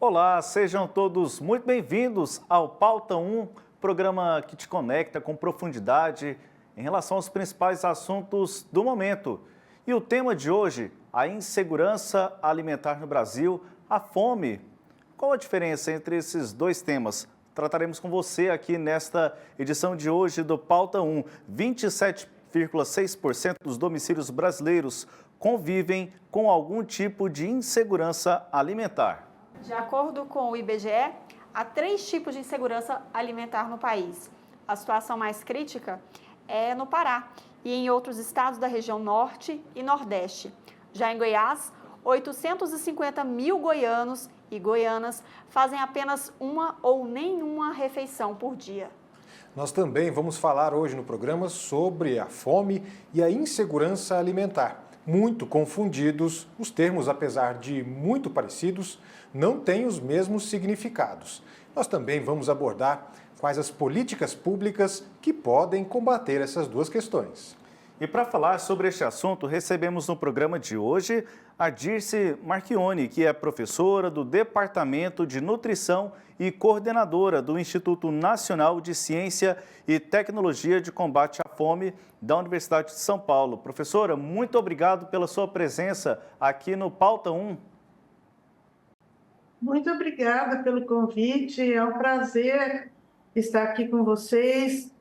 Olá, sejam todos muito bem-vindos ao Pauta 1, programa que te conecta com profundidade em relação aos principais assuntos do momento. E o tema de hoje, a insegurança alimentar no Brasil, a fome. Qual a diferença entre esses dois temas? Trataremos com você aqui nesta edição de hoje do Pauta 1. 27,6% dos domicílios brasileiros convivem com algum tipo de insegurança alimentar. De acordo com o IBGE, há 3 tipos de insegurança alimentar no país. A situação mais crítica é no Pará e em outros estados da região Norte e Nordeste. Já em Goiás, 850 mil goianos e goianas fazem apenas uma ou nenhuma refeição por dia. Nós também vamos falar hoje no programa sobre a fome e a insegurança alimentar. Muito confundidos, os termos, apesar de muito parecidos, não têm os mesmos significados. Nós também vamos abordar quais as políticas públicas que podem combater essas duas questões. E para falar sobre este assunto, recebemos no programa de hoje a Dirce Marchione, que é professora do Departamento de Nutrição e coordenadora do Instituto Nacional de Ciência e Tecnologia de Combate à Fome da Universidade de São Paulo. Professora, muito obrigado pela sua presença aqui no Pauta 1. Muito obrigada pelo convite, é um prazer estar aqui com vocês,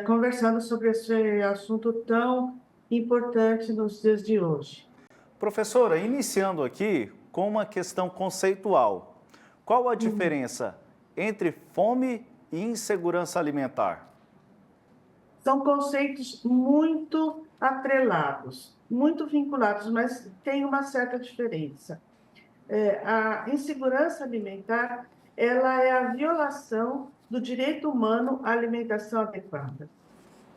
conversando sobre esse assunto tão importante nos dias de hoje. Professora, iniciando aqui com uma questão conceitual. Qual a diferença entre fome e insegurança alimentar? São conceitos muito atrelados, muito vinculados, mas tem uma certa diferença. A insegurança alimentar, ela é a violação do direito humano à alimentação adequada.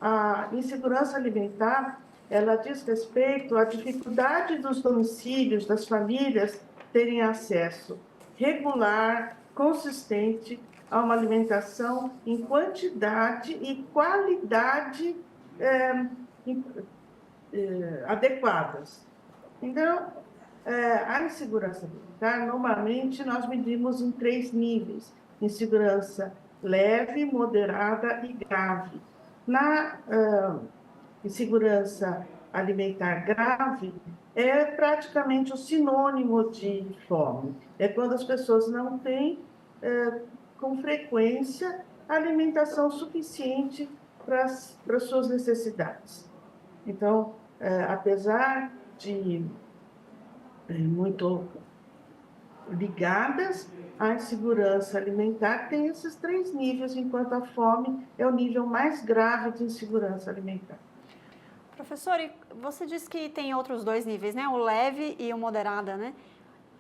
A insegurança alimentar, ela diz respeito à dificuldade dos domicílios, das famílias, terem acesso regular, consistente a uma alimentação em quantidade e qualidade adequadas. Então, a insegurança alimentar, normalmente, nós medimos em 3 níveis: insegurança leve, moderada e grave. Na insegurança alimentar grave, é praticamente o sinônimo de fome. É quando as pessoas não têm, com frequência, alimentação suficiente para as suas necessidades. Então, apesar de muito ligadas, a insegurança alimentar tem esses 3 níveis, enquanto a fome é o nível mais grave de insegurança alimentar. Professora, você disse que tem outros 2 níveis, né? O leve e o moderada, né?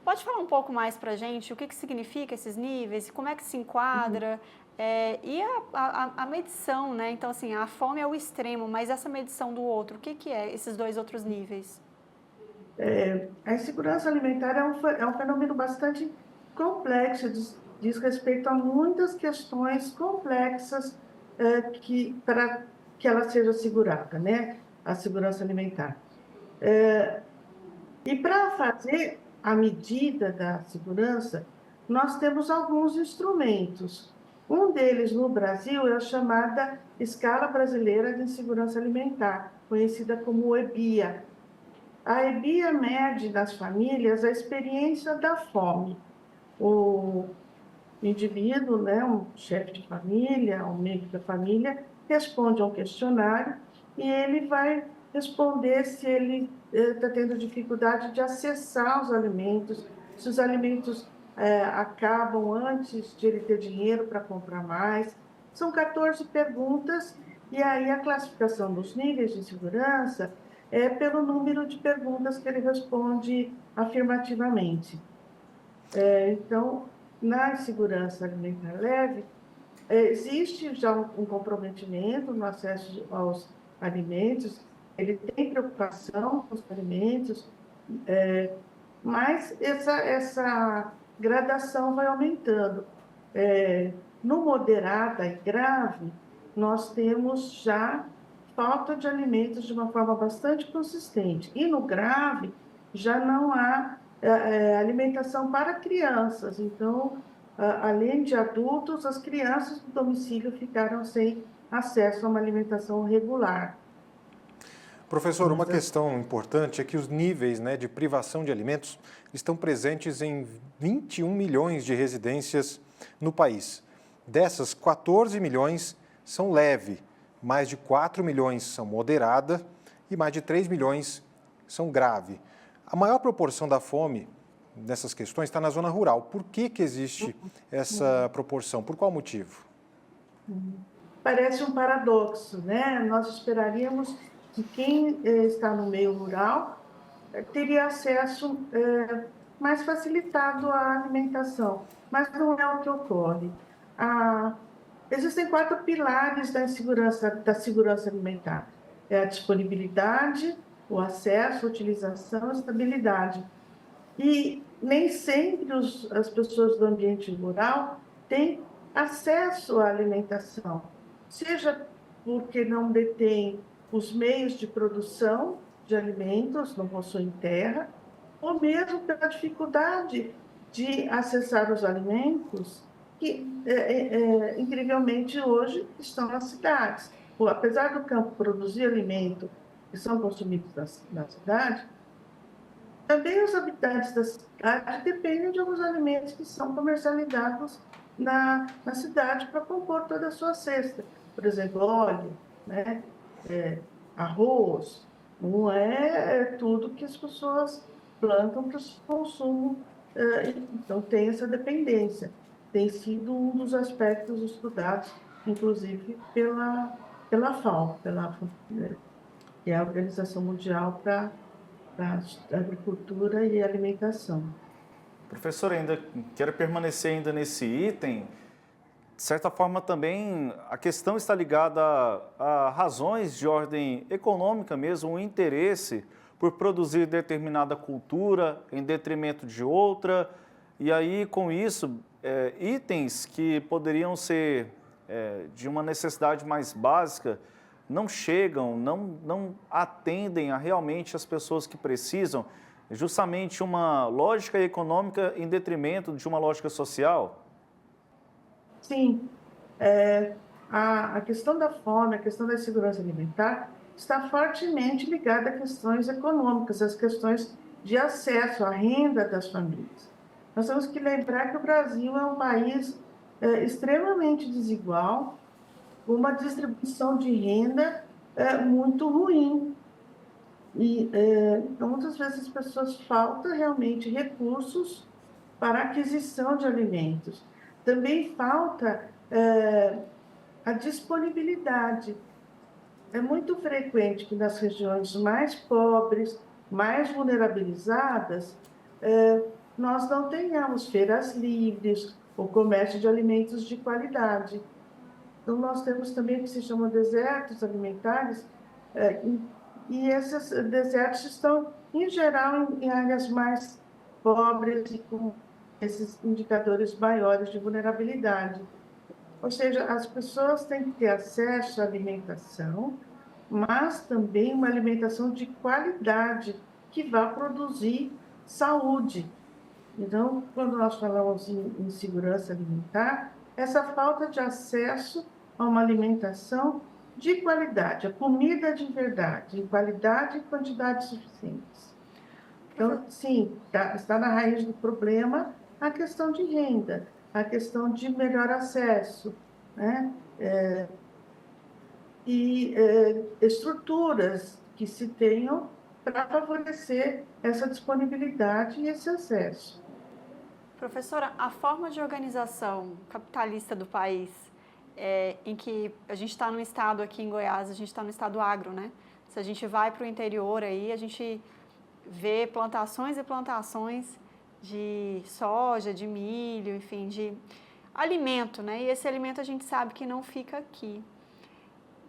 Pode falar um pouco mais para a gente o que significa esses níveis, como é que se enquadra, e a medição, né? Então, assim, a fome é o extremo, mas essa medição do outro, o que é esses 2 outros níveis? A insegurança alimentar é um fenômeno bastante complexo, diz respeito a muitas questões complexas para que ela seja assegurada, né? A segurança alimentar. E para fazer a medida da segurança, nós temos alguns instrumentos. Um deles no Brasil é a chamada Escala Brasileira de Insegurança Alimentar, conhecida como EBIA. A EBIA mede nas famílias a experiência da fome. O indivíduo, né, um chefe de família, um membro da família, responde a um questionário e ele vai responder se ele está tendo dificuldade de acessar os alimentos, se os alimentos acabam antes de ele ter dinheiro para comprar mais. São 14 perguntas e aí a classificação dos níveis de segurança é pelo número de perguntas que ele responde afirmativamente. Então, na insegurança alimentar leve, existe já um comprometimento no acesso aos alimentos, ele tem preocupação com os alimentos, mas essa gradação vai aumentando. No moderada e grave, nós temos já falta de alimentos de uma forma bastante consistente. E no grave, já não há alimentação para crianças. Então, além de adultos, as crianças do domicílio ficaram sem acesso a uma alimentação regular. Professor, uma questão importante é que os níveis, né, de privação de alimentos estão presentes em 21 milhões de residências no país. Dessas, 14 milhões são leve, mais de 4 milhões são moderada e mais de 3 milhões são grave. A maior proporção da fome nessas questões está na zona rural. Por que existe essa proporção? Por qual motivo? Parece um paradoxo, né? Nós esperaríamos que quem está no meio rural teria acesso mais facilitado à alimentação, mas não é o que ocorre. Existem 4 pilares da segurança alimentar: a disponibilidade, o acesso, a utilização, a estabilidade. E nem sempre as pessoas do ambiente rural têm acesso à alimentação, seja porque não detêm os meios de produção de alimentos, não possuem terra, ou mesmo pela dificuldade de acessar os alimentos que, incrivelmente, hoje estão nas cidades. Apesar do campo produzir alimento que são consumidos na cidade, também os habitantes da cidade dependem de alguns alimentos que são comercializados na cidade para compor toda a sua cesta. Por exemplo, óleo, né? Arroz, não é tudo que as pessoas plantam para o consumo. Então, tem essa dependência. Tem sido um dos aspectos estudados, inclusive, pela FAO, que é a Organização Mundial para a Agricultura e Alimentação. Professor, ainda quero permanecer ainda nesse item. De certa forma, também a questão está ligada a razões de ordem econômica mesmo, o interesse por produzir determinada cultura em detrimento de outra, e aí, com isso, itens que poderiam ser de uma necessidade mais básica não chegam, não atendem a realmente as pessoas que precisam, justamente uma lógica econômica em detrimento de uma lógica social? Sim, a questão da fome, a questão da segurança alimentar está fortemente ligada a questões econômicas, às questões de acesso à renda das famílias. Nós temos que lembrar que o Brasil é um país extremamente desigual, com uma distribuição de renda muito ruim. E então, muitas vezes as pessoas faltam realmente recursos para a aquisição de alimentos. Também falta a disponibilidade. É muito frequente que nas regiões mais pobres, mais vulnerabilizadas, nós não tenhamos feiras livres ou comércio de alimentos de qualidade. Então, nós temos também o que se chama desertos alimentares, e esses desertos estão, em geral, em áreas mais pobres e com esses indicadores maiores de vulnerabilidade. Ou seja, as pessoas têm que ter acesso à alimentação, mas também uma alimentação de qualidade, que vá produzir saúde. Então, quando nós falamos em segurança alimentar, essa falta de acesso a uma alimentação de qualidade, a comida de verdade, em qualidade e quantidade suficientes. Então, sim, está na raiz do problema a questão de renda, a questão de melhor acesso, né? Estruturas que se tenham para favorecer essa disponibilidade e esse acesso. Professora, a forma de organização capitalista do país, em que a gente está no estado aqui em Goiás, a gente está no estado agro, né? Se a gente vai para o interior aí, a gente vê plantações e plantações de soja, de milho, enfim, de alimento, né? E esse alimento a gente sabe que não fica aqui.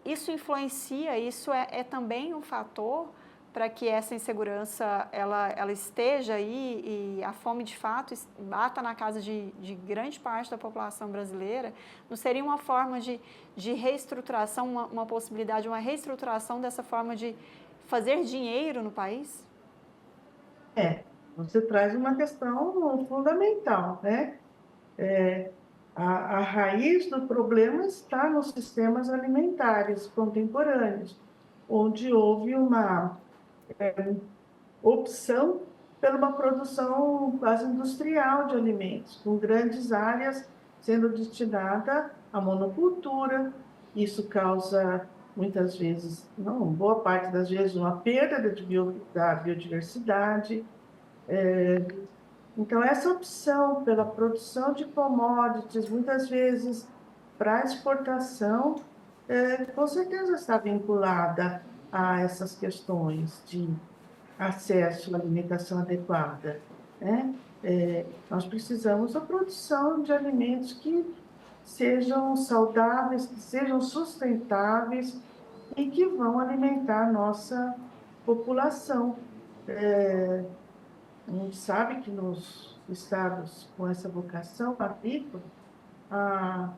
Isso influencia, isso é também um fator para que essa insegurança ela esteja aí e a fome de fato bata na casa de grande parte da população brasileira. Não seria uma forma de reestruturação, uma possibilidade, uma reestruturação dessa forma de fazer dinheiro no país? você traz uma questão fundamental, né? A raiz do problema está nos sistemas alimentares contemporâneos, onde houve uma opção por uma produção quase industrial de alimentos, com grandes áreas sendo destinada à monocultura. Isso causa, muitas vezes, não, boa parte das vezes, uma perda da biodiversidade. Então, essa opção pela produção de commodities, muitas vezes para exportação, com certeza está vinculada a essas questões de acesso à alimentação adequada, né? Nós precisamos da produção de alimentos que sejam saudáveis, que sejam sustentáveis e que vão alimentar a nossa população. A gente sabe que nos estados com essa vocação agrícola, a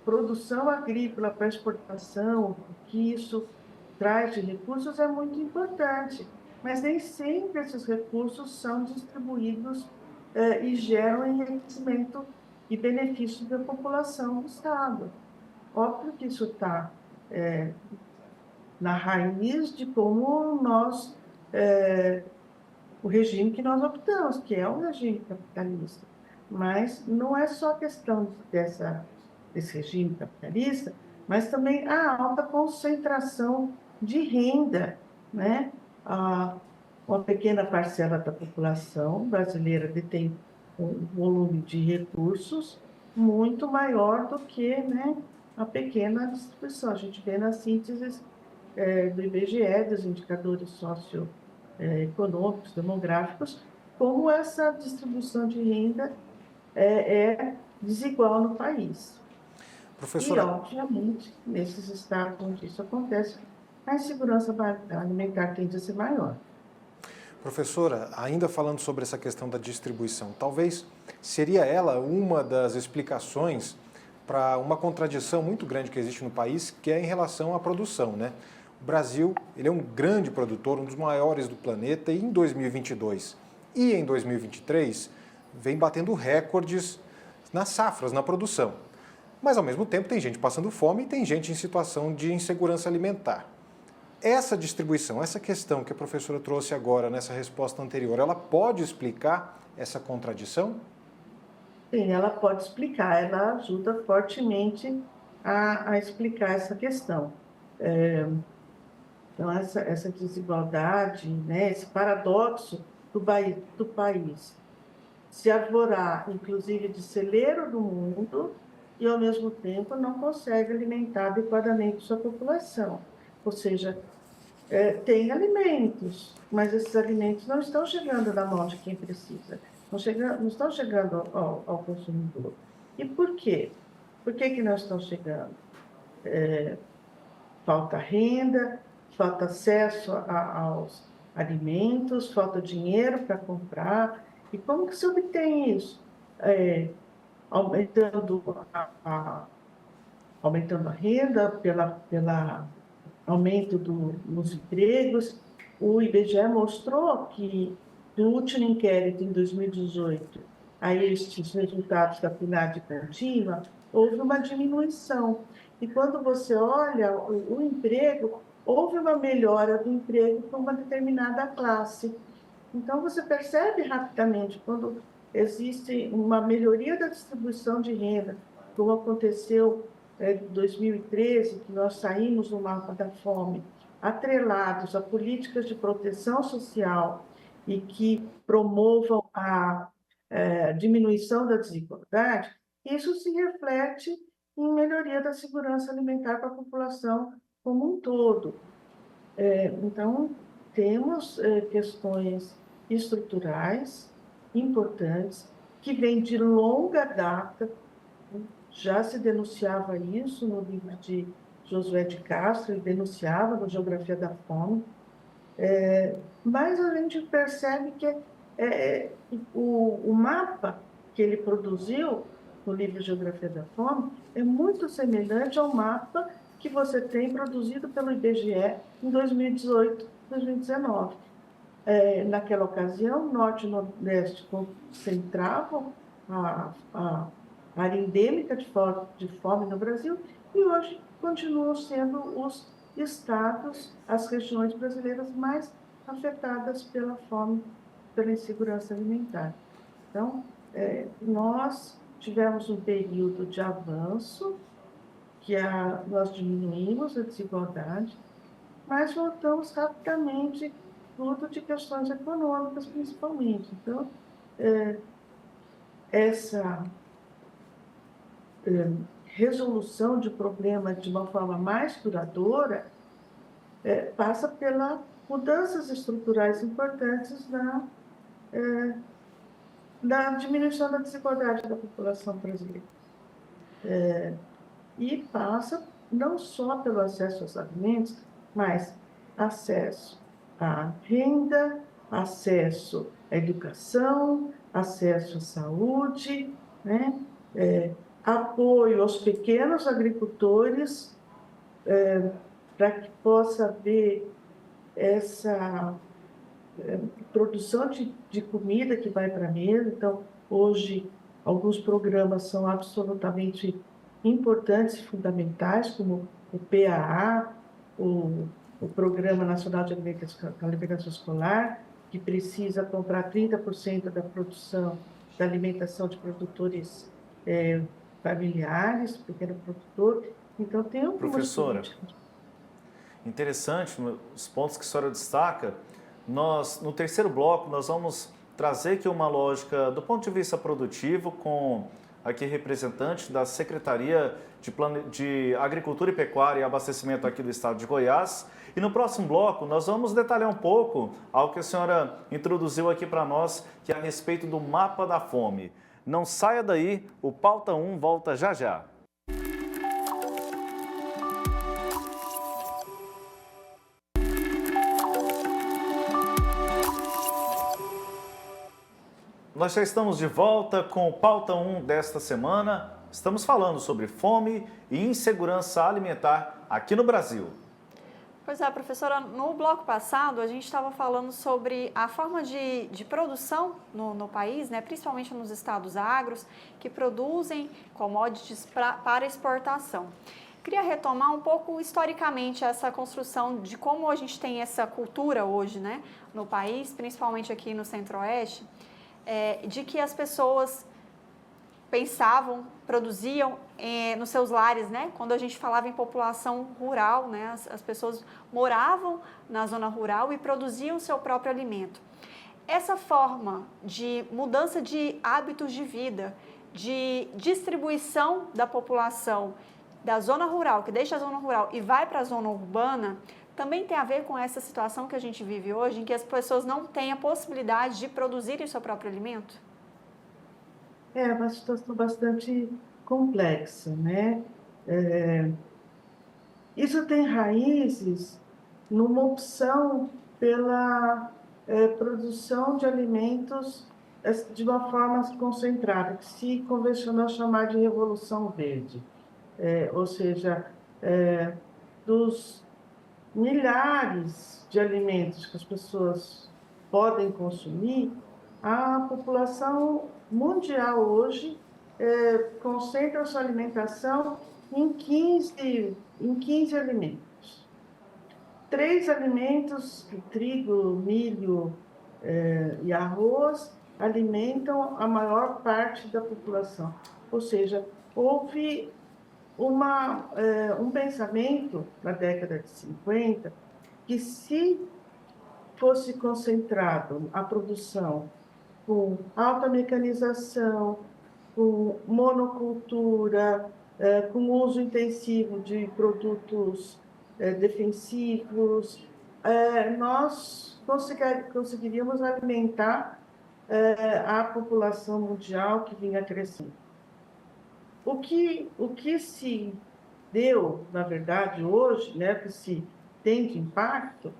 produção agrícola para exportação, o que isso traz de recursos é muito importante, mas nem sempre esses recursos são distribuídos e geram enriquecimento e benefício da população do estado. Óbvio que isso está na raiz de como nós, o regime que nós optamos, que é um regime capitalista. Mas não é só questão desse regime capitalista, mas também a alta concentração de renda, né? Uma pequena parcela da população brasileira detém um volume de recursos muito maior do que, né, a pequena distribuição. A gente vê nas sínteses do IBGE, dos indicadores socioeconômicos, demográficos, como essa distribuição de renda é desigual no país. Professora... E, obviamente, nesses estados onde isso acontece, a insegurança alimentar tende a ser maior. Professora, ainda falando sobre essa questão da distribuição, talvez seria ela uma das explicações para uma contradição muito grande que existe no país, que é em relação à produção, né? O Brasil, ele é um grande produtor, um dos maiores do planeta, e em 2022 e em 2023 vem batendo recordes nas safras, na produção. Mas, ao mesmo tempo, tem gente passando fome e tem gente em situação de insegurança alimentar. Essa distribuição, essa questão que a professora trouxe agora nessa resposta anterior, ela pode explicar essa contradição? Sim, ela pode explicar, ela ajuda fortemente a explicar essa questão. Então, essa desigualdade, né, esse paradoxo do país se arvorar, inclusive, de celeiro do mundo e, ao mesmo tempo, não consegue alimentar adequadamente sua população. Ou seja, tem alimentos, mas esses alimentos não estão chegando na mão de quem precisa, não estão chegando ao consumidor. E por quê? Por que não estão chegando? Falta renda, falta acesso aos alimentos, falta dinheiro para comprar. E como que se obtém isso? Aumentando a renda pela aumento nos empregos. O IBGE mostrou que, no último inquérito, em 2018, a estes resultados da PNAD contínua, houve uma diminuição. E quando você olha o emprego, houve uma melhora do emprego para uma determinada classe. Então, você percebe rapidamente, quando existe uma melhoria da distribuição de renda, como aconteceu em 2013, que nós saímos do mapa da fome, atrelados a políticas de proteção social e que promovam a diminuição da desigualdade, isso se reflete em melhoria da segurança alimentar para a população como um todo. Então, temos questões estruturais importantes que vêm de longa data. Já se denunciava isso no livro de Josué de Castro, ele denunciava no Geografia da Fome, mas a gente percebe que o mapa que ele produziu no livro Geografia da Fome é muito semelhante ao mapa que você tem produzido pelo IBGE em 2018, 2019. naquela ocasião, Norte e Nordeste concentravam a área endêmica de fome no Brasil, e hoje continuam sendo os estados, as regiões brasileiras mais afetadas pela fome, pela insegurança alimentar. Então, nós tivemos um período de avanço, nós diminuímos a desigualdade, mas voltamos rapidamente, tudo de questões econômicas, principalmente. Então, essa resolução de problema de uma forma mais duradoura passa pelas mudanças estruturais importantes na diminuição da desigualdade da população brasileira. E passa não só pelo acesso aos alimentos, mas acesso à renda, acesso à educação, acesso à saúde, né? Apoio aos pequenos agricultores, para que possa haver essa produção de comida que vai para a mesa. Então, hoje, alguns programas são absolutamente importantes e fundamentais, como o PAA, o Programa Nacional de Alimentação Escolar, que precisa comprar 30% da produção da alimentação de produtores familiares, pequeno produtor. Então, tem algumas Professora, políticas. Interessante os pontos que a senhora destaca. Nós, no terceiro bloco, nós vamos trazer aqui uma lógica do ponto de vista produtivo com aqui representante da Secretaria de Agricultura e Pecuária e Abastecimento aqui do estado de Goiás. E no próximo bloco nós vamos detalhar um pouco algo que a senhora introduziu aqui para nós, que é a respeito do mapa da fome. Não saia daí, o Pauta 1 volta já já. Nós já estamos de volta com o Pauta 1 desta semana. Estamos falando sobre fome e insegurança alimentar aqui no Brasil. Pois é, professora, no bloco passado a gente estava falando sobre a forma de produção no país, né, principalmente nos estados agros, que produzem commodities para exportação. Queria retomar um pouco historicamente essa construção de como a gente tem essa cultura hoje, né, no país, principalmente aqui no Centro-Oeste, de que as pessoas pensavam, produziam nos seus lares, né? Quando a gente falava em população rural, né? As pessoas moravam na zona rural e produziam o seu próprio alimento. Essa forma de mudança de hábitos de vida, de distribuição da população da zona rural, que deixa a zona rural e vai para a zona urbana, também tem a ver com essa situação que a gente vive hoje, em que as pessoas não têm a possibilidade de produzirem o seu próprio alimento? É uma situação bastante complexa, né? Isso tem raízes numa opção pela produção de alimentos de uma forma concentrada, que se convencionou chamar de Revolução Verde. Ou seja, dos milhares de alimentos que as pessoas podem consumir, a população mundial hoje concentra sua alimentação em 15 alimentos. 3 alimentos, trigo, milho e arroz, alimentam a maior parte da população. Ou seja, houve um pensamento na década de 50 que, se fosse concentrado a produção com alta mecanização, com monocultura, com uso intensivo de produtos defensivos, nós conseguiríamos alimentar a população mundial que vinha crescendo. O que se deu, na verdade, hoje, né, que se tem de impacto,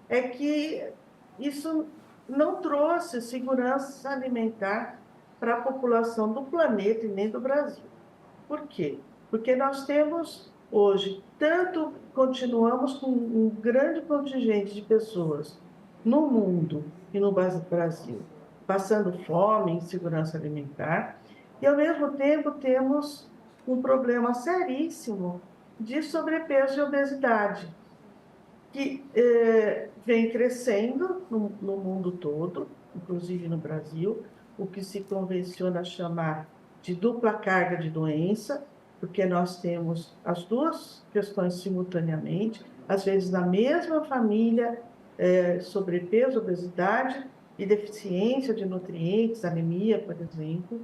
é que isso não trouxe segurança alimentar para a população do planeta e nem do Brasil. Por quê? Porque nós temos hoje, continuamos com um grande contingente de pessoas no mundo e no Brasil, passando fome, insegurança alimentar, e ao mesmo tempo temos um problema seríssimo de sobrepeso e obesidade, que vem crescendo no mundo todo, inclusive no Brasil, o que se convenciona chamar de dupla carga de doença, porque nós temos as duas questões simultaneamente, às vezes na mesma família, sobrepeso, obesidade e deficiência de nutrientes, anemia, por exemplo.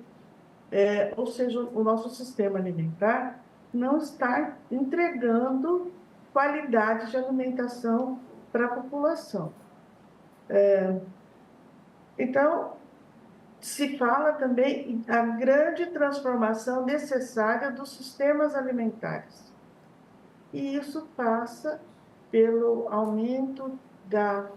Ou seja, o nosso sistema alimentar não está entregando qualidade de alimentação para a população. Então, se fala também a grande transformação necessária dos sistemas alimentares. E isso passa pelo aumento da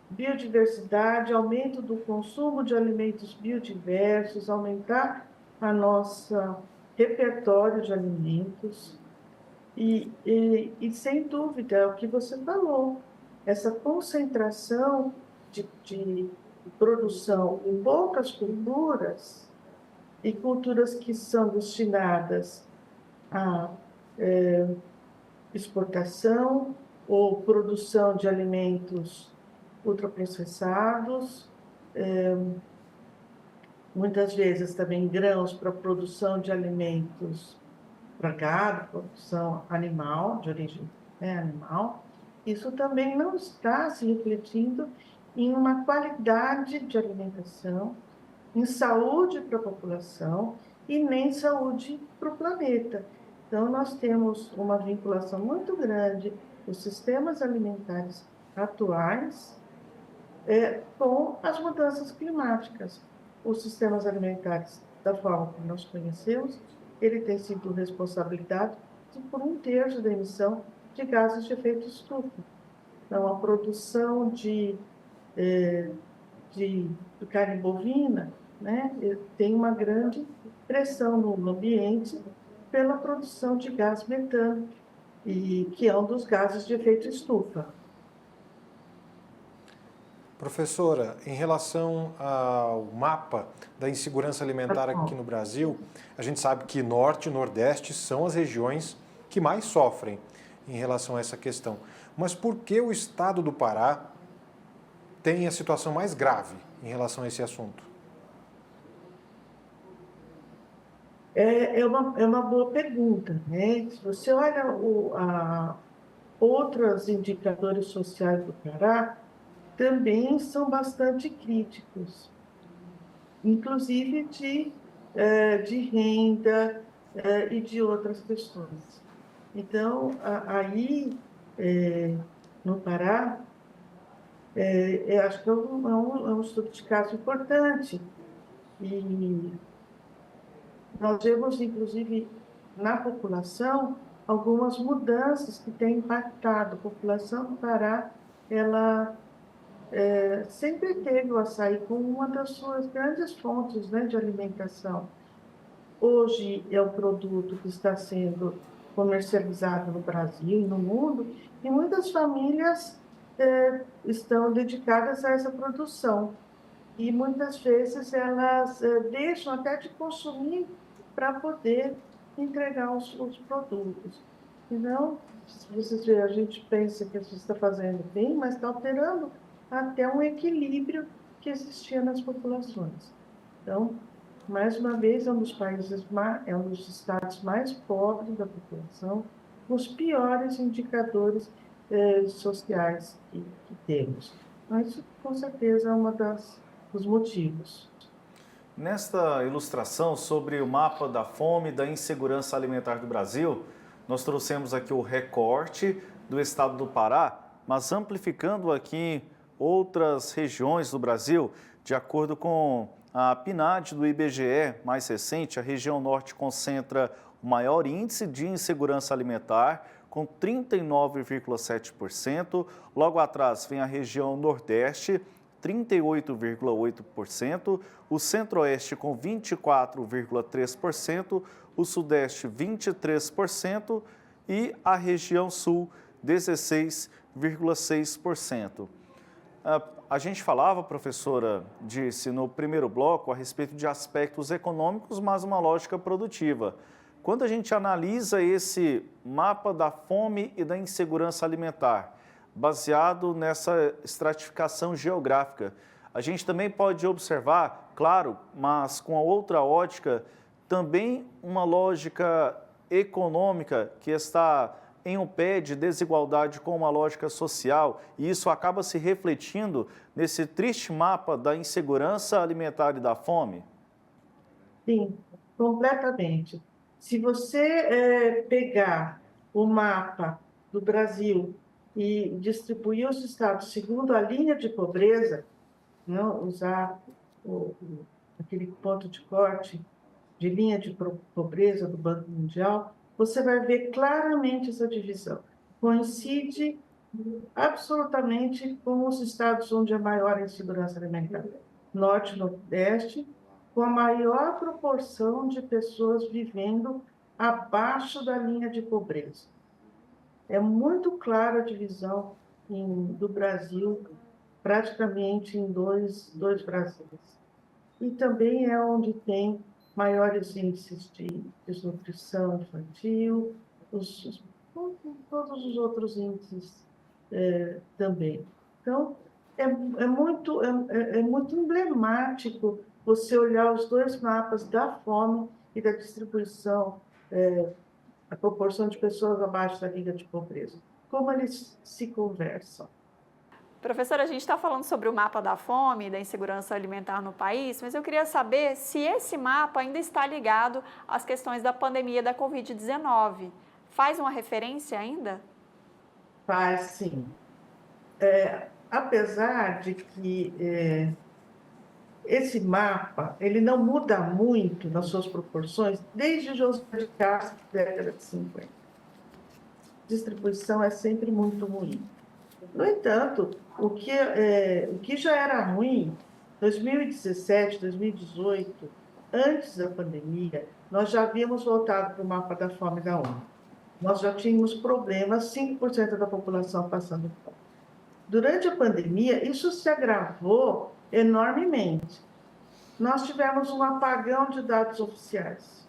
biodiversidade, aumento do consumo de alimentos biodiversos, aumentar a nossa repertório de alimentos. E sem dúvida, é o que você falou, essa concentração de produção em poucas culturas, e culturas que são destinadas à exportação ou produção de alimentos ultraprocessados, muitas vezes também grãos para produção de alimentos para gado, produção animal, de origem animal. Isso também não está se refletindo em uma qualidade de alimentação, em saúde para a população e nem saúde para o planeta. Então, nós temos uma vinculação muito grande dos sistemas alimentares atuais com as mudanças climáticas. Os sistemas alimentares, da forma como nós conhecemos, ele tem sido responsabilidade por 1/3 da emissão de gases de efeito estufa. Então, a produção de carne bovina, né, tem uma grande pressão no ambiente pela produção de gás metano, que é um dos gases de efeito estufa. Professora, em relação ao mapa da insegurança alimentar aqui no Brasil, a gente sabe que Norte e Nordeste são as regiões que mais sofrem em relação a essa questão. Mas por que o estado do Pará tem a situação mais grave em relação a esse assunto? É uma boa pergunta, né? Se você olha outros indicadores sociais do Pará, também são bastante críticos, inclusive de renda e de outras questões. Então, aí, no Pará, eu acho que é um estudo de caso importante. E nós vemos, inclusive, na população, algumas mudanças que têm impactado. A população do Pará, ela sempre teve o açaí como uma das suas grandes fontes, né, de alimentação. Hoje é um produto que está sendo comercializado no Brasil e no mundo, e muitas famílias estão dedicadas a essa produção. E muitas vezes elas deixam até de consumir para poder entregar os produtos. Então, se vocês verem, a gente pensa que a gente está fazendo bem, mas está alterando até um equilíbrio que existia nas populações. Então, mais uma vez, é um dos estados mais pobres da população, os piores indicadores sociais que temos. Mas isso, com certeza, é um dos motivos. Nesta ilustração sobre o mapa da fome e da insegurança alimentar do Brasil, nós trouxemos aqui o recorte do estado do Pará, mas amplificando aqui outras regiões do Brasil. De acordo com a PNAD do IBGE mais recente, a região norte concentra o maior índice de insegurança alimentar, com 39,7%. Logo atrás vem a região nordeste, 38,8%, o centro-oeste com 24,3%, o sudeste 23% e a região sul 16,6%. A gente falava, professora, disse no primeiro bloco, a respeito de aspectos econômicos, mas uma lógica produtiva. Quando a gente analisa esse mapa da fome e da insegurança alimentar, baseado nessa estratificação geográfica, a gente também pode observar, claro, mas com a outra ótica, também uma lógica econômica que está em um pé de desigualdade com uma lógica social, e isso acaba se refletindo nesse triste mapa da insegurança alimentar e da fome? Sim, completamente. Se você pegar o mapa do Brasil e distribuir os estados segundo a linha de pobreza, não usar aquele ponto de corte de linha de pobreza do Banco Mundial, você vai ver claramente essa divisão. Coincide absolutamente com os estados onde é maior a insegurança alimentar. Norte e Nordeste, com a maior proporção de pessoas vivendo abaixo da linha de pobreza. É muito clara a divisão do Brasil, praticamente em dois Brasileiros. E também é onde tem maiores índices de desnutrição infantil, todos os outros índices também. Então, é muito emblemático você olhar os dois mapas da fome e da distribuição, a proporção de pessoas abaixo da linha de pobreza. Como eles se conversam. Professora, a gente está falando sobre o mapa da fome e da insegurança alimentar no país, mas eu queria saber se esse mapa ainda está ligado às questões da pandemia da Covid-19. Faz uma referência ainda? Faz, sim. Apesar de que esse mapa ele não muda muito nas suas proporções desde José de Castro, década de 50. A distribuição é sempre muito ruim. No entanto, o que já era ruim, 2017, 2018, antes da pandemia, nós já havíamos voltado para o mapa da fome da ONU. Nós já tínhamos problemas, 5% da população passando fome. Durante a pandemia, isso se agravou enormemente. Nós tivemos um apagão de dados oficiais.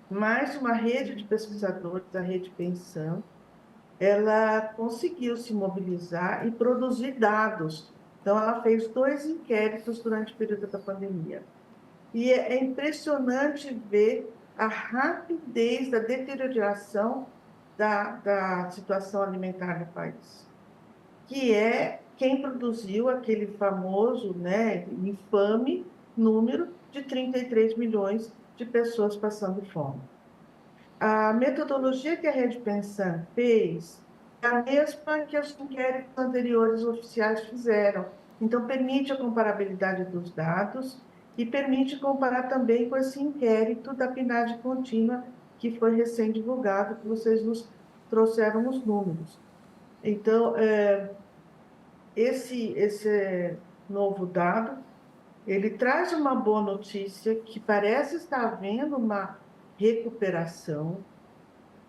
Mais uma rede de pesquisadores, a Rede Pensão, ela conseguiu se mobilizar e produzir dados. Então, ela fez 2 inquéritos durante o período da pandemia. E é impressionante ver a rapidez da deterioração da situação alimentar no país, que é quem produziu aquele famoso, infame número de 33 milhões de pessoas passando fome. A metodologia que a Rede Pensão fez é a mesma que os inquéritos anteriores oficiais fizeram. Então, permite a comparabilidade dos dados e permite comparar também com esse inquérito da PNAD contínua, que foi recém-divulgado, que vocês nos trouxeram os números. Então, esse novo dado, ele traz uma boa notícia, que parece estar havendo uma recuperação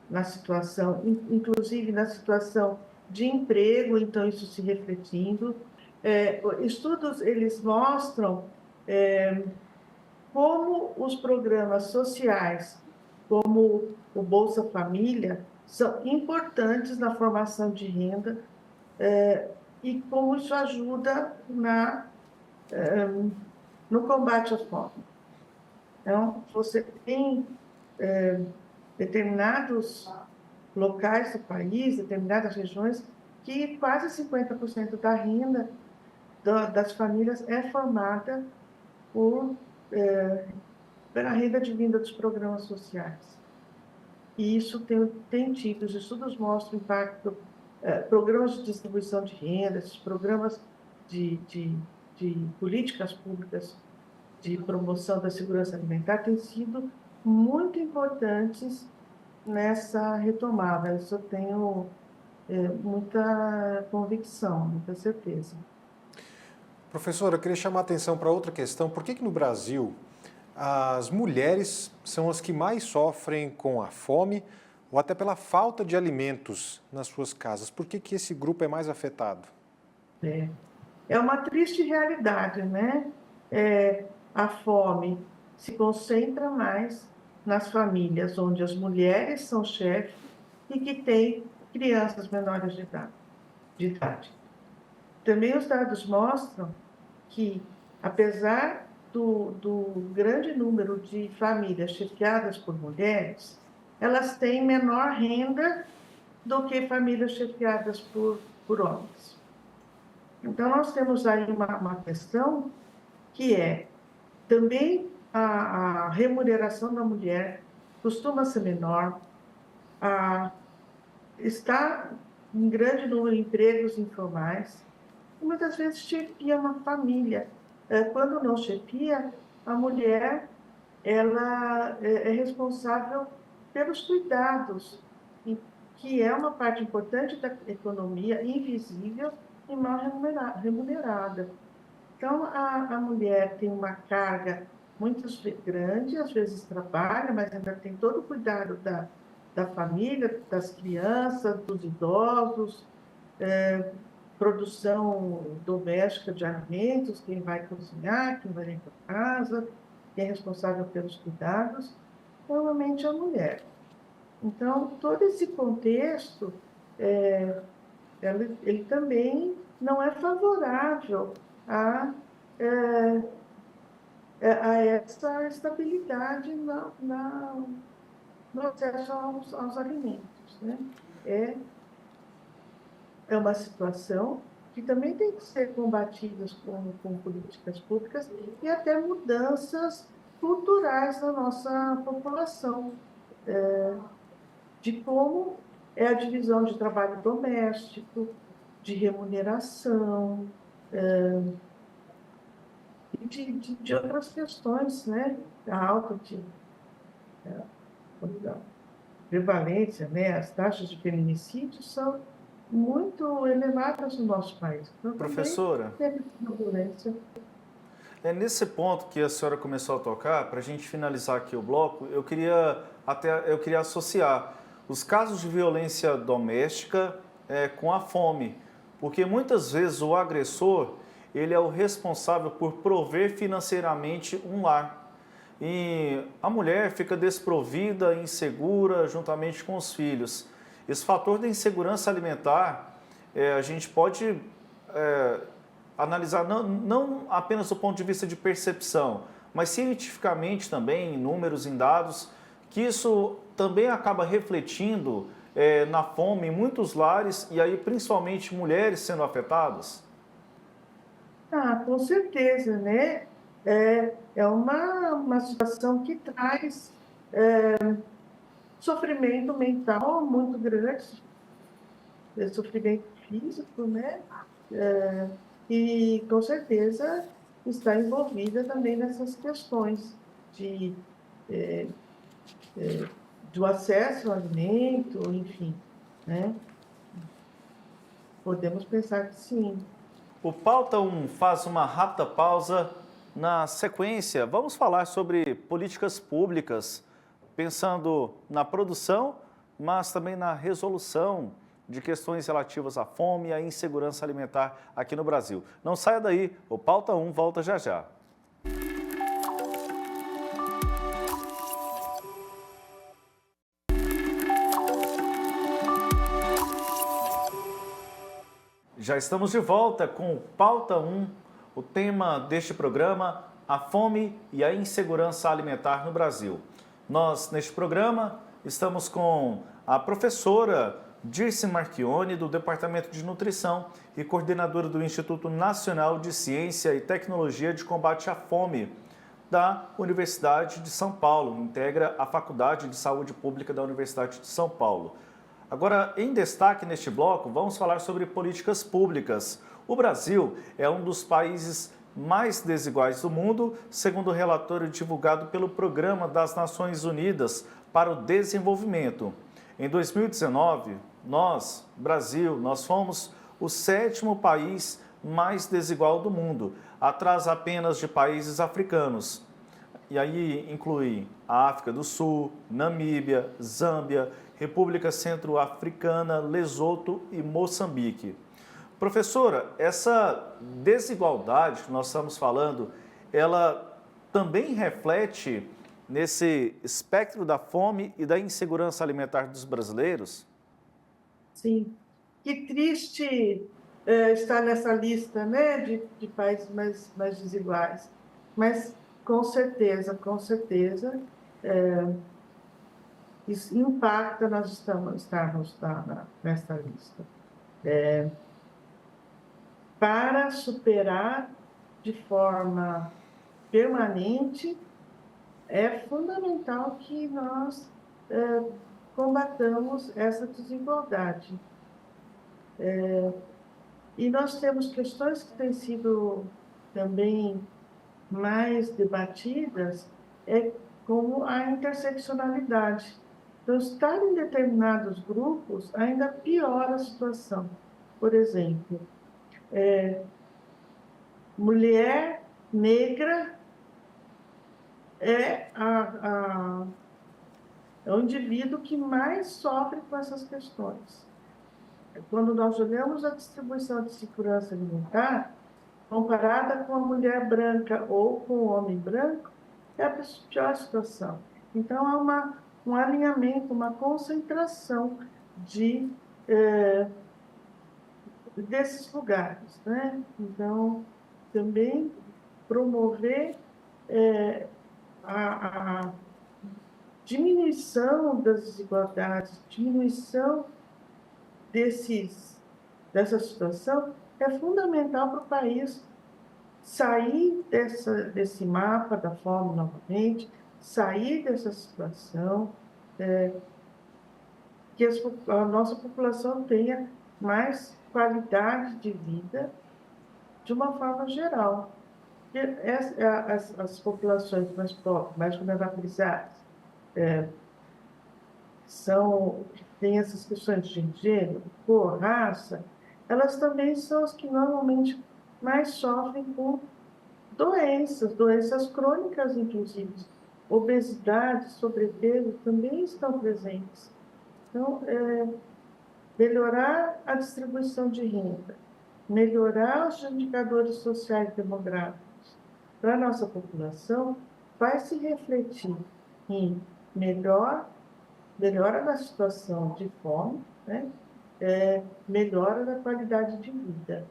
na situação, inclusive na situação de emprego, então isso se refletindo. Estudos, eles mostram como os programas sociais, como o Bolsa Família, são importantes na formação de renda e como isso ajuda no combate à fome. Então, você tem determinados locais do país, determinadas regiões, que quase 50% da renda das famílias é formada pela renda advinda dos programas sociais. E isso tem tido, os estudos mostram o impacto, programas de distribuição de renda, esses programas de políticas públicas de promoção da segurança alimentar têm sido muito importantes nessa retomada. Isso eu tenho muita convicção, muita certeza. Professora, eu queria chamar a atenção para outra questão. Por que no Brasil as mulheres são as que mais sofrem com a fome ou até pela falta de alimentos nas suas casas? Por que esse grupo é mais afetado? é uma triste realidade, né? A fome se concentra mais nas famílias onde as mulheres são chefes e que têm crianças menores de idade. Também os dados mostram que, apesar do grande número de famílias chefiadas por mulheres, elas têm menor renda do que famílias chefiadas por homens. Então, nós temos aí uma questão que é também a remuneração da mulher costuma ser menor, está em grande número de empregos informais, e muitas vezes chefia uma família. Quando não chefia, a mulher ela é responsável pelos cuidados, que é uma parte importante da economia, invisível e mal remunerada. Então, a mulher tem uma carga muito grande, às vezes trabalha, mas ainda tem todo o cuidado da família, das crianças, dos idosos, produção doméstica de alimentos, quem vai cozinhar, quem vai limpar a casa, quem é responsável pelos cuidados, normalmente a mulher. Então, todo esse contexto, ele também não é favorável a essa estabilidade no acesso aos alimentos, né? É uma situação que também tem que ser combatida com políticas públicas e até mudanças culturais na nossa população, de como é a divisão de trabalho doméstico, de remuneração, e de outras questões, né? A alta da prevalência, né? As taxas de feminicídio são muito elevadas no nosso país. Então, Professora, também tem violência. é nesse ponto que a senhora começou a tocar, para a gente finalizar aqui o bloco, eu queria associar os casos de violência doméstica com a fome, porque muitas vezes o agressor ele é o responsável por prover financeiramente um lar. E a mulher fica desprovida, insegura, juntamente com os filhos. Esse fator da insegurança alimentar, a gente pode analisar não apenas do ponto de vista de percepção, mas cientificamente também, em números, em dados, que isso também acaba refletindo na fome em muitos lares e aí principalmente mulheres sendo afetadas? Com certeza, né? É uma situação que traz sofrimento mental muito grande, sofrimento físico, né? E, com certeza, está envolvida também nessas questões do acesso ao alimento, enfim, né? Podemos pensar que sim. O Pauta 1 faz uma rápida pausa. Na sequência, vamos falar sobre políticas públicas, pensando na produção, mas também na resolução de questões relativas à fome e à insegurança alimentar aqui no Brasil. Não saia daí, o Pauta 1 volta já já. Já estamos de volta com o Pauta 1, o tema deste programa, a fome e a insegurança alimentar no Brasil. Nós, neste programa, estamos com a professora Dirce Marchione, do Departamento de Nutrição e coordenadora do Instituto Nacional de Ciência e Tecnologia de Combate à Fome, da Universidade de São Paulo, integra a Faculdade de Saúde Pública da Universidade de São Paulo. Agora, em destaque neste bloco, vamos falar sobre políticas públicas. O Brasil é um dos países mais desiguais do mundo, segundo o relatório divulgado pelo Programa das Nações Unidas para o Desenvolvimento. Em 2019, nós, Brasil, nós fomos o 7º país mais desigual do mundo, atrás apenas de países africanos. E aí inclui a África do Sul, Namíbia, Zâmbia, República Centro-Africana, Lesoto e Moçambique. Professora, essa desigualdade que nós estamos falando, ela também reflete nesse espectro da fome e da insegurança alimentar dos brasileiros? Sim. Que triste estar nessa lista, né, de países mais desiguais. Mas, com certeza, isso impacta nós estarmos nessa lista. Para superar de forma permanente, é fundamental que nós combatamos essa desigualdade. E nós temos questões que têm sido também mais debatidas, como a interseccionalidade. Então, estar em determinados grupos ainda piora a situação. Por exemplo, mulher negra é o indivíduo que mais sofre com essas questões. Quando nós olhamos a distribuição de segurança alimentar, comparada com a mulher branca ou com o homem branco, é a pior situação. Então, há um alinhamento, uma concentração desses lugares, né? Então, também promover a diminuição das desigualdades, diminuição dessa situação é fundamental para o país sair desse mapa da fome novamente, sair dessa situação, que a nossa população tenha mais qualidade de vida de uma forma geral. As populações mais pobres, mais vulnerabilizadas, têm essas questões de gênero, cor, raça, elas também são as que normalmente mais sofrem com doenças crônicas, inclusive. Obesidade, sobrepeso também estão presentes. Então, melhorar a distribuição de renda, melhorar os indicadores sociais e demográficos para a nossa população vai se refletir em melhora da situação de fome, né? Melhora da qualidade de vida.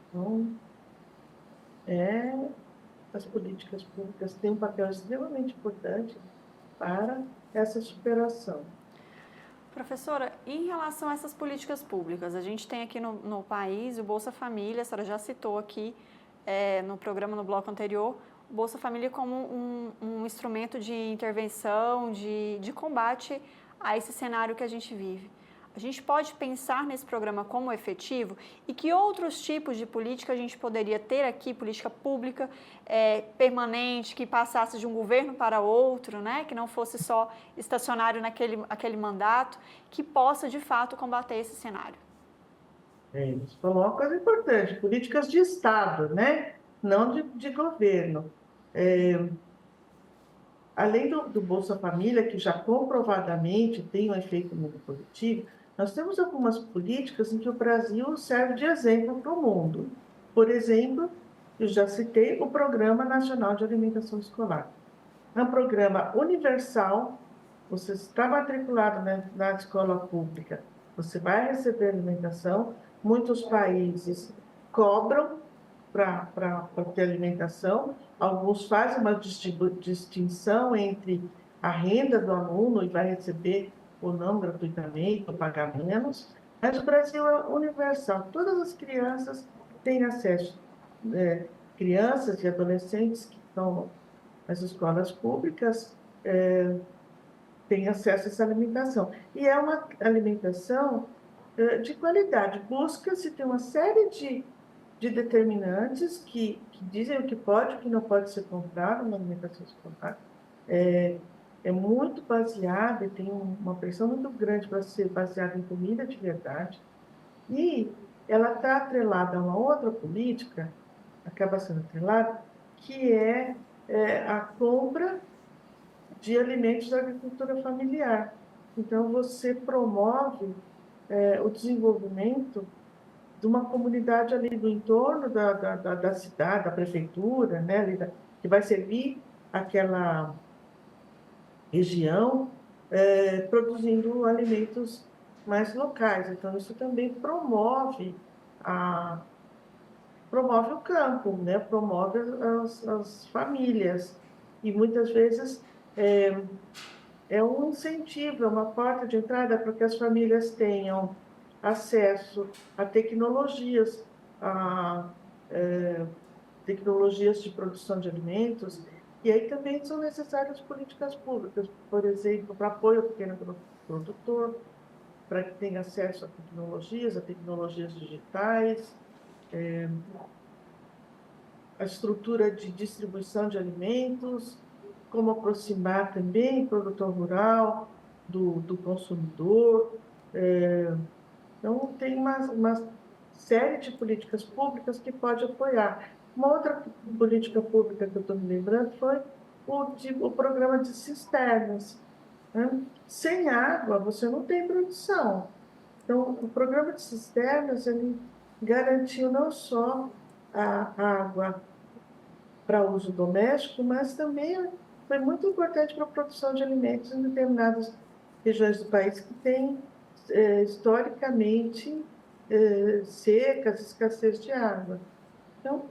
Então, as políticas públicas têm um papel extremamente importante para essa superação. Professora, em relação a essas políticas públicas, a gente tem aqui no país o Bolsa Família, a senhora já citou aqui no programa, no bloco anterior, o Bolsa Família como um instrumento de intervenção, de combate a esse cenário que a gente vive. A gente pode pensar nesse programa como efetivo e que outros tipos de política a gente poderia ter aqui, política pública permanente, que passasse de um governo para outro, né? Que não fosse só estacionário naquele mandato, que possa, de fato, combater esse cenário. Você falou uma coisa importante, políticas de Estado, né? Não de governo. Além do Bolsa Família, que já comprovadamente tem um efeito muito positivo, nós temos algumas políticas em que o Brasil serve de exemplo para o mundo. Por exemplo, eu já citei o Programa Nacional de Alimentação Escolar. É um programa universal, você está matriculado na escola pública, você vai receber alimentação. Muitos países cobram para ter alimentação, alguns fazem uma distinção entre a renda do aluno e vai receber ou não gratuitamente, ou pagar menos, mas o Brasil é universal, todas as crianças têm acesso, crianças e adolescentes que estão nas escolas públicas têm acesso a essa alimentação, e é uma alimentação de qualidade, busca-se ter uma série de determinantes que dizem o que pode e o que não pode ser comprado na alimentação escolar. É muito baseada e tem uma pressão muito grande para ser baseada em comida de verdade. E ela está atrelada a uma outra política, acaba sendo atrelada, que é a compra de alimentos da agricultura familiar. Então, você promove o desenvolvimento de uma comunidade ali do entorno da cidade, da prefeitura, né, que vai servir aquela região, produzindo alimentos mais locais. Então, isso também promove o campo, né? Promove as famílias. E muitas vezes é um incentivo, é uma porta de entrada para que as famílias tenham acesso a tecnologias, a tecnologias de produção de alimentos. E aí também são necessárias políticas públicas, por exemplo, para apoio ao pequeno produtor, para que tenha acesso a tecnologias digitais, a estrutura de distribuição de alimentos, como aproximar também o produtor rural do consumidor. Então, tem uma série de políticas públicas que pode apoiar. Uma outra política pública que eu estou me lembrando foi o programa de cisternas, né? Sem água, você não tem produção. Então, o programa de cisternas, ele garantiu não só a água para uso doméstico, mas também foi muito importante para a produção de alimentos em determinadas regiões do país que têm, historicamente, secas, escassez de água. Então,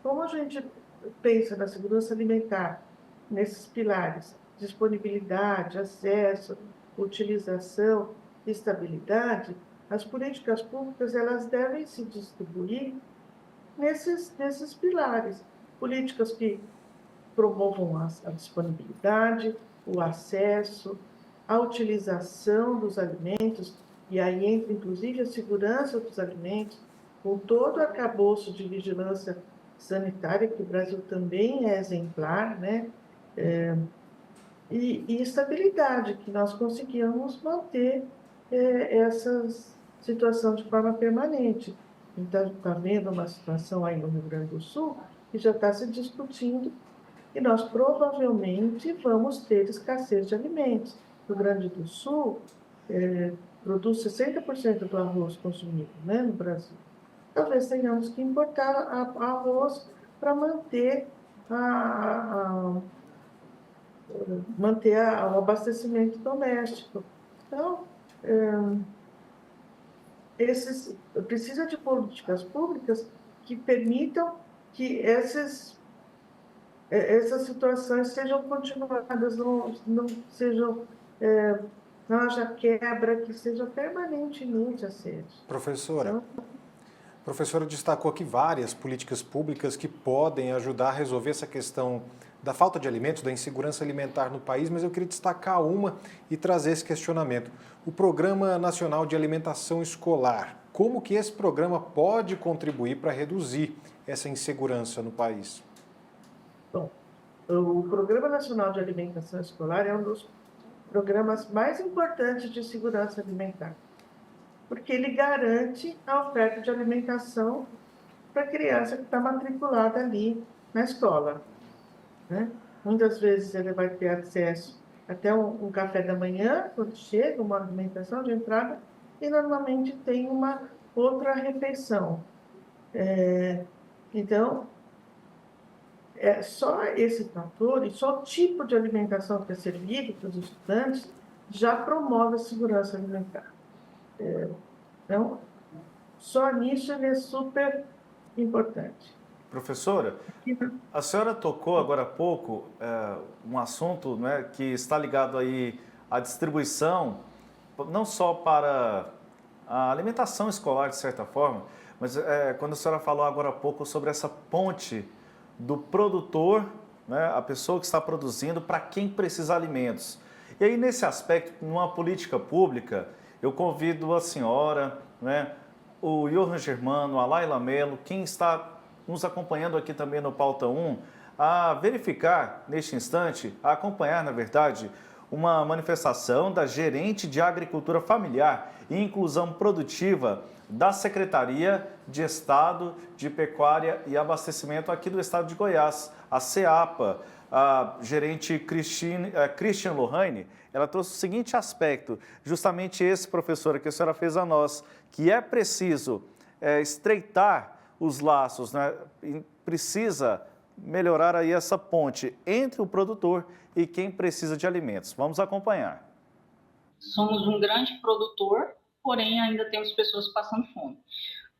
como a gente pensa na segurança alimentar, nesses pilares, disponibilidade, acesso, utilização, estabilidade, as políticas públicas elas devem se distribuir nesses pilares. Políticas que promovam a disponibilidade, o acesso, a utilização dos alimentos, e aí entra inclusive a segurança dos alimentos, com todo o arcabouço de vigilância sanitária, que o Brasil também é exemplar, né? E estabilidade, que nós conseguimos manter essa situação de forma permanente. Então, está vendo uma situação aí no Rio Grande do Sul que já está se discutindo e nós provavelmente vamos ter escassez de alimentos. O Rio Grande do Sul produz 60% do arroz consumido, né, no Brasil. Talvez tenhamos que importar arroz para manter o abastecimento doméstico. Então, precisa de políticas públicas que permitam que essas situações sejam continuadas, não sejam, não haja quebra, que seja permanentemente aceso. Professora, a professora destacou aqui várias políticas públicas que podem ajudar a resolver essa questão da falta de alimentos, da insegurança alimentar no país, mas eu queria destacar uma e trazer esse questionamento. O Programa Nacional de Alimentação Escolar, como que esse programa pode contribuir para reduzir essa insegurança no país? Bom, o Programa Nacional de Alimentação Escolar é um dos programas mais importantes de segurança alimentar, porque ele garante a oferta de alimentação para a criança que está matriculada ali na escola, né? Muitas vezes ele vai ter acesso até um café da manhã, quando chega, uma alimentação de entrada, e normalmente tem uma outra refeição. Então, só esse fator e só o tipo de alimentação que é servido para os estudantes já promove a segurança alimentar. Então, só nisso ele é super importante. Professora, a senhora tocou agora há pouco um assunto, né, que está ligado aí à distribuição, não só para a alimentação escolar, de certa forma, mas quando a senhora falou agora há pouco sobre essa ponte do produtor, né, a pessoa que está produzindo, para quem precisa de alimentos. E aí, nesse aspecto, numa política pública, eu convido a senhora, né, o Johan Germano, a Laila Melo, quem está nos acompanhando aqui também no Pauta 1, a verificar neste instante, a acompanhar, na verdade, uma manifestação da gerente de Agricultura Familiar e Inclusão Produtiva da Secretaria de Estado de Pecuária e Abastecimento aqui do estado de Goiás, a CEAPA, a gerente Christian Lohane, ela trouxe o seguinte aspecto, justamente esse, professora, que a senhora fez a nós, que é preciso estreitar os laços, né? E precisa melhorar aí essa ponte entre o produtor e quem precisa de alimentos. Vamos acompanhar. Somos um grande produtor, porém ainda temos pessoas passando fome.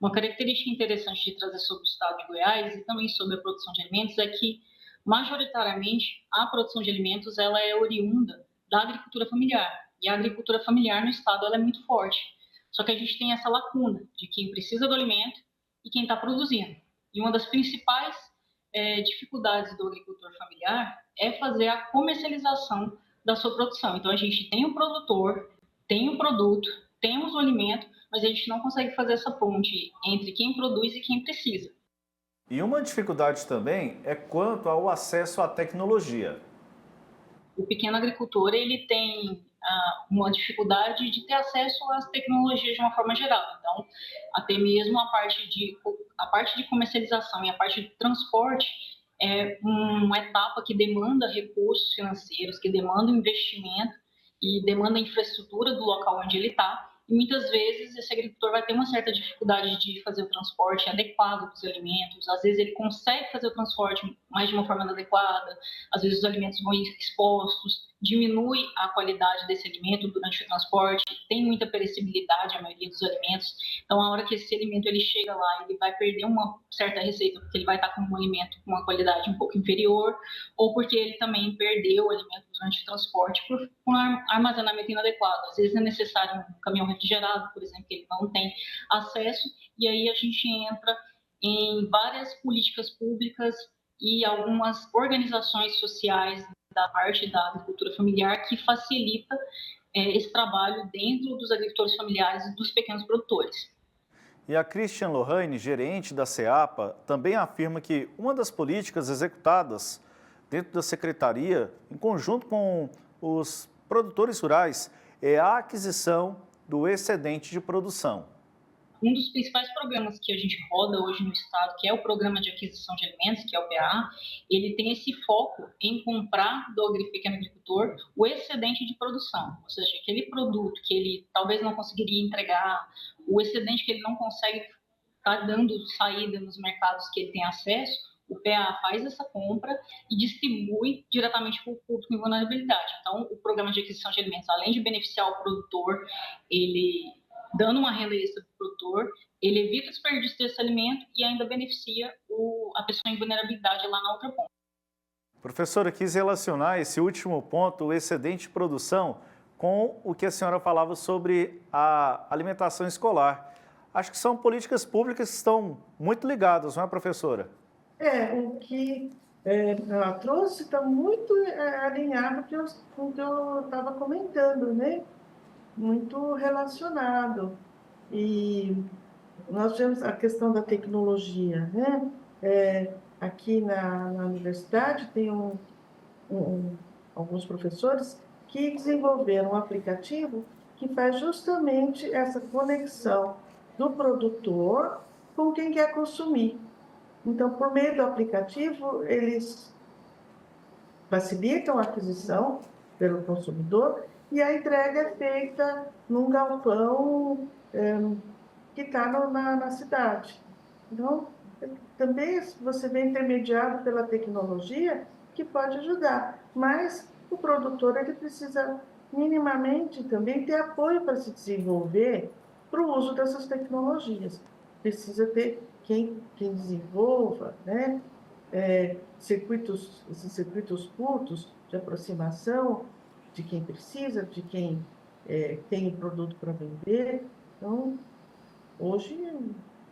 Uma característica interessante de trazer sobre o estado de Goiás e também sobre a produção de alimentos é que, majoritariamente, a produção de alimentos ela é oriunda da agricultura familiar. E a agricultura familiar no estado ela é muito forte. Só que a gente tem essa lacuna de quem precisa do alimento e quem está produzindo. E uma das principais dificuldades do agricultor familiar é fazer a comercialização da sua produção. Então, a gente tem o produtor, tem o produto, temos o alimento, mas a gente não consegue fazer essa ponte entre quem produz e quem precisa. E uma dificuldade também é quanto ao acesso à tecnologia. O pequeno agricultor ele tem uma dificuldade de ter acesso às tecnologias de uma forma geral. Então, até mesmo a parte de comercialização e a parte de transporte é uma etapa que demanda recursos financeiros, que demanda investimento e demanda infraestrutura do local onde ele está. E muitas vezes esse agricultor vai ter uma certa dificuldade de fazer o transporte adequado dos alimentos. Às vezes ele consegue fazer o transporte, mas de uma forma inadequada. Às vezes os alimentos vão expostos, diminui a qualidade desse alimento durante o transporte, tem muita perecibilidade a maioria dos alimentos. Então, a hora que esse alimento ele chega lá, ele vai perder uma certa receita, porque ele vai estar com um alimento com uma qualidade um pouco inferior, ou porque ele também perdeu o alimento durante o transporte por um armazenamento inadequado. Às vezes é necessário um caminhão refrigerado, por exemplo, que ele não tem acesso, e aí a gente entra em várias políticas públicas e algumas organizações sociais da parte da agricultura familiar que facilita esse trabalho dentro dos agricultores familiares e dos pequenos produtores. E a Christian Lohane, gerente da CEAPA, também afirma que uma das políticas executadas dentro da secretaria, em conjunto com os produtores rurais, é a aquisição do excedente de produção. Um dos principais programas que a gente roda hoje no estado, que é o Programa de Aquisição de Alimentos, que é o PA, ele tem esse foco em comprar do pequeno agricultor o excedente de produção, ou seja, aquele produto que ele talvez não conseguiria entregar, o excedente que ele não consegue estar dando saída nos mercados que ele tem acesso, o PA faz essa compra e distribui diretamente para o público em vulnerabilidade. Então, o Programa de Aquisição de Alimentos, além de beneficiar o produtor, ele dando uma renda extra para o produtor, ele evita o desperdício desse alimento e ainda beneficia a pessoa em vulnerabilidade lá na outra ponta. Professora, quis relacionar esse último ponto, o excedente de produção, com o que a senhora falava sobre a alimentação escolar. Acho que são políticas públicas que estão muito ligadas, não é, professora? O que ela trouxe está muito alinhado com o que eu estava comentando, né? Muito relacionado. E nós temos a questão da tecnologia, né? Aqui na universidade tem alguns professores que desenvolveram um aplicativo que faz justamente essa conexão do produtor com quem quer consumir. Então, por meio do aplicativo, eles facilitam a aquisição pelo consumidor e a entrega é feita num galpão que está na cidade. Então, também você vê intermediado pela tecnologia que pode ajudar, mas o produtor ele precisa minimamente também ter apoio para se desenvolver para o uso dessas tecnologias. Precisa ter quem desenvolva, né? Esses circuitos curtos de aproximação de quem precisa, de quem tem o produto para vender. Então, hoje,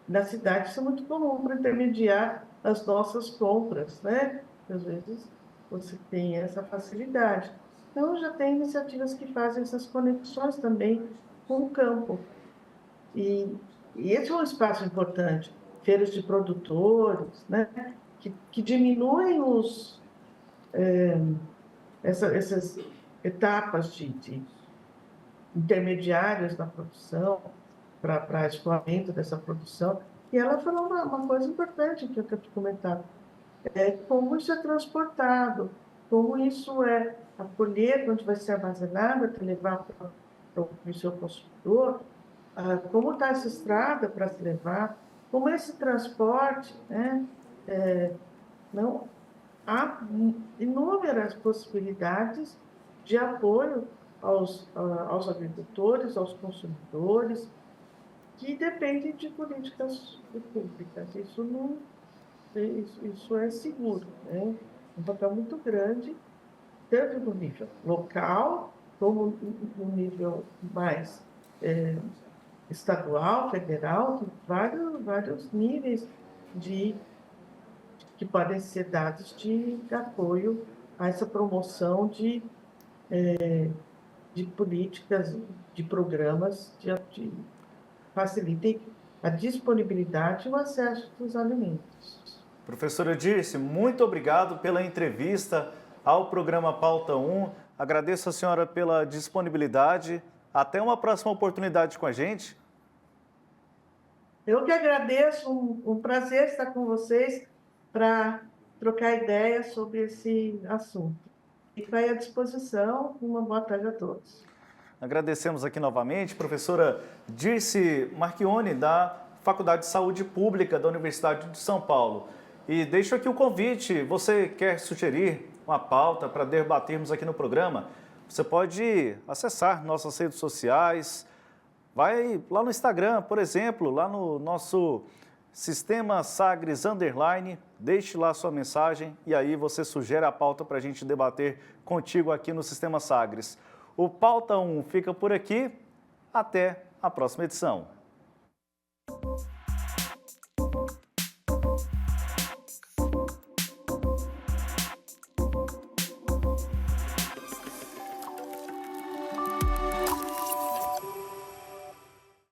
na cidade, isso é muito comum para intermediar as nossas compras, né? Às vezes, você tem essa facilidade. Então, já tem iniciativas que fazem essas conexões também com o campo. E esse é um espaço importante. Feiras de produtores, né? Que diminuem essas etapas de intermediários na produção, para escoamento dessa produção. E ela falou uma coisa importante que eu quero te comentar, como isso é transportado. como isso é acolher, onde vai ser armazenado, até levar para o seu consumidor, como está essa estrada para se levar, como esse transporte, né? Não, há inúmeras possibilidades de apoio aos agricultores, aos consumidores, que dependem de políticas públicas. Isso é seguro, né? Um papel muito grande, tanto no nível local, como no nível mais estadual, federal, vários níveis que podem ser dados de apoio a essa promoção de políticas, de programas que facilitem a disponibilidade e o acesso dos alimentos. Professora Dirce, muito obrigado pela entrevista ao programa Pauta 1. Agradeço a senhora pela disponibilidade. Até uma próxima oportunidade com a gente. Eu que agradeço, um prazer estar com vocês para trocar ideias sobre esse assunto. E está à disposição. Uma boa tarde a todos. Agradecemos aqui novamente, professora Dirce Marchione, da Faculdade de Saúde Pública da Universidade de São Paulo. E deixo aqui o convite, você quer sugerir uma pauta para debatermos aqui no programa? Você pode acessar nossas redes sociais, vai lá no Instagram, por exemplo, lá no nosso Sistema Sagres _, deixe lá sua mensagem e aí você sugere a pauta para a gente debater contigo aqui no Sistema Sagres. O Pauta 1 fica por aqui, até a próxima edição.